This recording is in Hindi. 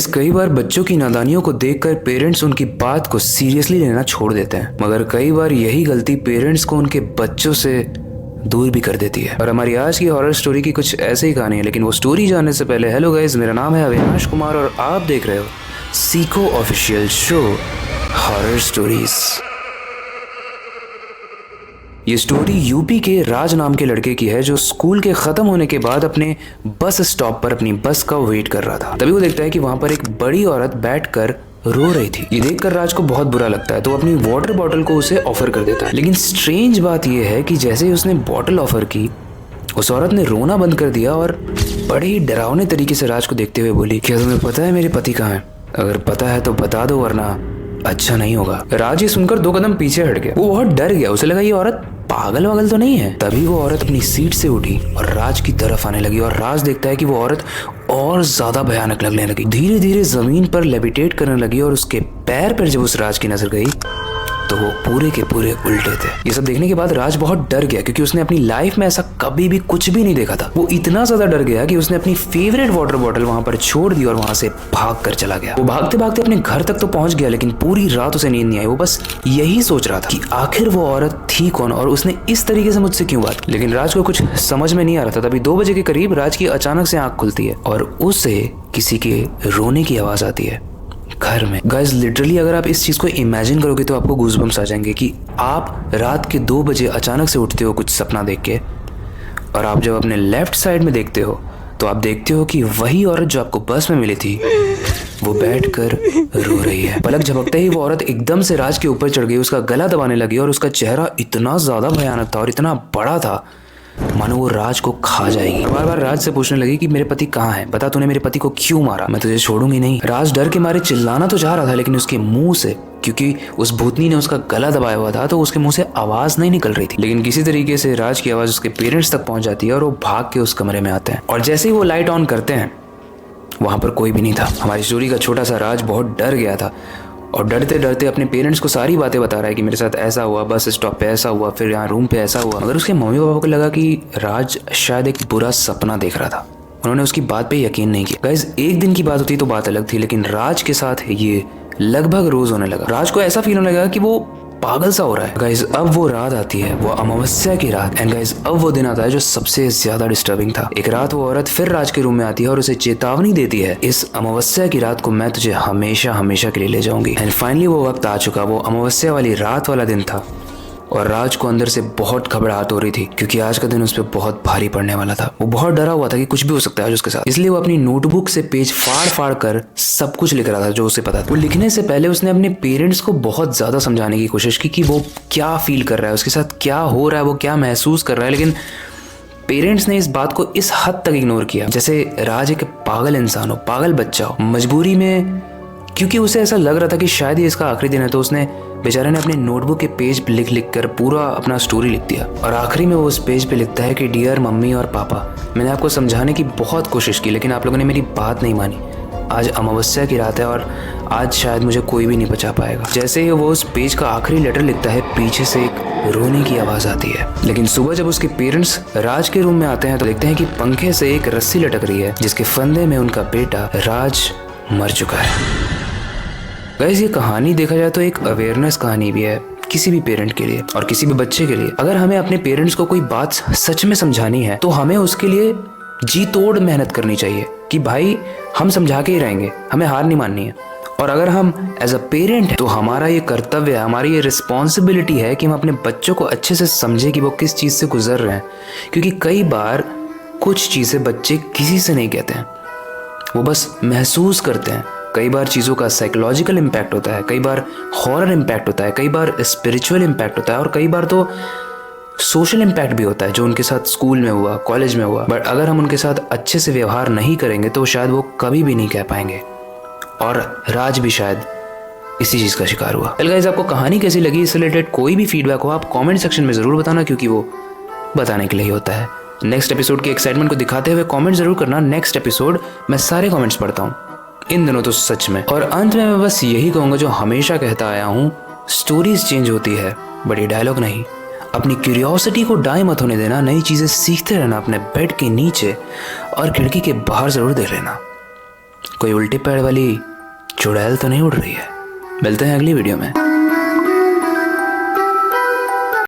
कई बार बच्चों की नादानियों को देखकर पेरेंट्स उनकी बात को सीरियसली लेना छोड़ देते हैं, मगर कई बार यही गलती पेरेंट्स को उनके बच्चों से दूर भी कर देती है। और हमारी आज की हॉरर स्टोरी की कुछ ऐसे ही कहानी है, लेकिन वो स्टोरी जानने से पहले हेलो गाइस, मेरा नाम है अविनाश कुमार और आप देख रहे हो सीखो ऑफिशियल शो हॉरर स्टोरीज। ये स्टोरी यूपी के राज नाम के लड़के की है जो स्कूल के खत्म होने के बाद अपने बस स्टॉप पर अपनी बस का वेट कर रहा था। तभी वो देखता है कि वहां पर एक बड़ी औरत बैठकर रो रही थी। ये देखकर राज को बहुत बुरा लगता है, तो अपनी वाटर बॉटल को उसे ऑफर कर देता है। लेकिन स्ट्रेंज बात यह है कि जैसे ही उसने बॉटल ऑफर की, उस औरत ने रोना बंद कर दिया और बड़े ही डरावने तरीके से राज को देखते हुए बोली, क्या तुम्हें पता है मेरे पति कहाँ है? अगर पता है तो बता दो, वरना अच्छा नहीं होगा। राज ये सुनकर 2 कदम पीछे हट गया। वो बहुत डर गया, उसे लगा ये औरत पागल वागल तो नहीं है। तभी वो औरत अपनी सीट से उठी और राज की तरफ आने लगी और राज देखता है कि वो औरत और ज्यादा भयानक लगने लगी। धीरे धीरे जमीन पर लेविटेट करने लगी और उसके पैर पर जब उस राज की नजर गई तो वो पूरे के पूरे उल्टे थे। ये सब देखने के बाद राज बहुत डर गया, क्योंकि उसने अपनी लाइफ में ऐसा कभी भी कुछ भी नहीं देखा था। वो इतना ज्यादा डर गया कि उसने अपनी फेवरेट वाटर बॉटल वहां पर छोड़ दी और वहां से भाग कर चला गया। वो भागते भागते अपने घर तक तो पहुंच गया, लेकिन पूरी रात उसे नींद नहीं आई। वो बस यही सोच रहा था कि आखिर वो औरत थी कौन और उसने इस तरीके से मुझसे क्यों बात की। लेकिन राज को कुछ समझ में नहीं आ रहा था। तभी 2 बजे के करीब राज की अचानक से आंख खुलती है और उसे किसी के रोने की आवाज आती है घर में। गाइस लिटरली अगर आप इस चीज को इमेजिन करोगे तो आपको गूज़बम्स आ जाएंगे कि आप रात के 2 बजे अचानक से उठते हो कुछ सपना देख के, और आप जब अपने लेफ्ट साइड में देखते हो तो आप देखते हो कि वही औरत जो आपको बस में मिली थी वो बैठकर रो रही है। पलक झपकते ही वो औरत एकदम से राज के ऊपर चढ़ गई, उसका गला दबाने लगी और उसका चेहरा इतना ज्यादा भयानक था और इतना बड़ा था मानो वो राज को खा जाएगी। बार बार राज से पूछने लगी कि मेरे पति कहाँ है, बता तूने मेरे पति को क्यों मारा, मैं तुझे छोड़ूंगी नहीं। राज डर के मारे चिल्लाना तो चाह रहा था, लेकिन उसके मुंह से, क्योंकि उस भूतनी ने उसका गला दबाया हुआ था, तो उसके मुंह से आवाज नहीं निकल रही थी। लेकिन किसी तरीके से राज की आवाज उसके पेरेंट्स तक पहुंच जाती है और वो भाग के उस कमरे में आते हैं। और जैसे ही वो लाइट ऑन करते हैं वहां पर कोई भी नहीं था। हमारी स्टोरी का छोटा सा राज बहुत डर गया था और डरते डरते अपने पेरेंट्स को सारी बातें बता रहा है कि मेरे साथ ऐसा हुआ, बस स्टॉप पे ऐसा हुआ, फिर यहाँ रूम पे ऐसा हुआ। मगर उसके मम्मी पापा को लगा कि राज शायद एक बुरा सपना देख रहा था। उन्होंने उसकी बात पे यकीन नहीं किया। गाइस एक दिन की बात होती तो बात अलग थी, लेकिन राज के साथ ये लगभग रोज होने लगा। राज को ऐसा फील होने लगा कि वो पागल सा हो रहा है। गाइस अब वो रात आती है, वो अमावस्या की रात। एंड गाइस अब वो दिन आता है जो सबसे ज्यादा डिस्टर्बिंग था। एक रात वो औरत फिर राज के रूम में आती है और उसे चेतावनी देती है, इस अमावस्या की रात को मैं तुझे हमेशा हमेशा के लिए ले जाऊंगी। एंड फाइनली वो वक्त आ चुका। वो अमावस्या वाली रात वाला दिन था और राज को अंदर से बहुत घबराहट हो रही थी, क्योंकि आज का दिन उस पर बहुत भारी पड़ने वाला था। वो बहुत डरा हुआ था कि कुछ भी हो सकता है आज उसके साथ। इसलिए वो अपनी नोटबुक से पेज फाड़ फाड़ कर सब कुछ लिख रहा था जो उसे पता था। वो लिखने से पहले उसने अपने पेरेंट्स को बहुत ज्यादा समझाने की कोशिश की कि वो क्या फील कर रहा है, उसके साथ क्या हो रहा है, वो क्या महसूस कर रहा है। लेकिन पेरेंट्स ने इस बात को इस हद तक इग्नोर किया जैसे राज एक पागल इंसान हो, पागल बच्चा हो। मजबूरी में, क्योंकि उसे ऐसा लग रहा था कि शायद ये इसका आखिरी दिन है, तो उसने बेचारे ने अपने नोटबुक के पेज पे लिख लिख कर पूरा अपना स्टोरी लिख दिया। और आखिरी में वो उस पेज पे लिखता है कि डियर मम्मी और पापा, मैंने आपको समझाने की बहुत कोशिश की, लेकिन आप लोगों ने मेरी बात नहीं मानी। आज अमावस्या की रात है और आज शायद मुझे कोई भी नहीं बचा पाएगा। जैसे ही वो उस पेज का आखिरी लेटर लिखता है, पीछे से एक रोने की आवाज आती है। लेकिन सुबह जब उसके पेरेंट्स राज के रूम में आते हैं तो देखते हैं कि पंखे से एक रस्सी लटक रही है, जिसके फंदे में उनका बेटा राज मर चुका है। गाइस ये कहानी देखा जाए तो एक अवेयरनेस कहानी भी है किसी भी पेरेंट के लिए और किसी भी बच्चे के लिए। अगर हमें अपने पेरेंट्स को कोई बात सच में समझानी है तो हमें उसके लिए जी तोड़ मेहनत करनी चाहिए कि भाई हम समझा के ही रहेंगे, हमें हार नहीं माननी है। और अगर हम एज अ पेरेंट तो हमारा ये कर्तव्य है, हमारी ये रिस्पॉन्सिबिलिटी है कि हम अपने बच्चों को अच्छे से समझे कि वो किस चीज़ से गुजर रहे हैं। क्योंकि कई बार कुछ चीज़ें बच्चे किसी से नहीं कहते हैं, वो बस महसूस करते हैं। कई बार चीज़ों का साइकोलॉजिकल इम्पैक्ट होता है, कई बार हॉरर इम्पैक्ट होता है, कई बार स्पिरिचुअल इम्पैक्ट होता है और कई बार तो सोशल इम्पैक्ट भी होता है जो उनके साथ स्कूल में हुआ, कॉलेज में हुआ। बट अगर हम उनके साथ अच्छे से व्यवहार नहीं करेंगे तो शायद वो कभी भी नहीं कह पाएंगे। और राज भी शायद इसी चीज़ का शिकार हुआ। वेल गाइस, आपको कहानी कैसी लगी, इससे रिलेटेड कोई भी फीडबैक हो आप कॉमेंट सेक्शन में ज़रूर बताना, क्योंकि वो बताने के लिए ही होता है। नेक्स्ट एपिसोड की एक्साइटमेंट को दिखाते हुए कॉमेंट जरूर करना। नेक्स्ट एपिसोड मैं सारे कॉमेंट्स पढ़ता हूँ इन दिनों तो सच में। और अंत में मैं बस यही कहूँगा जो हमेशा कहता आया हूँ, स्टोरीज चेंज होती है बट ये डायलॉग नहीं। अपनी क्यूरियोसिटी को डाई मत होने देना, नई चीज़ें सीखते रहना अपने बेड के नीचे और खिड़की के बाहर ज़रूर देख लेना। कोई उल्टे पैर वाली चुड़ैल तो नहीं उड़ रही है। मिलते हैं अगली वीडियो में।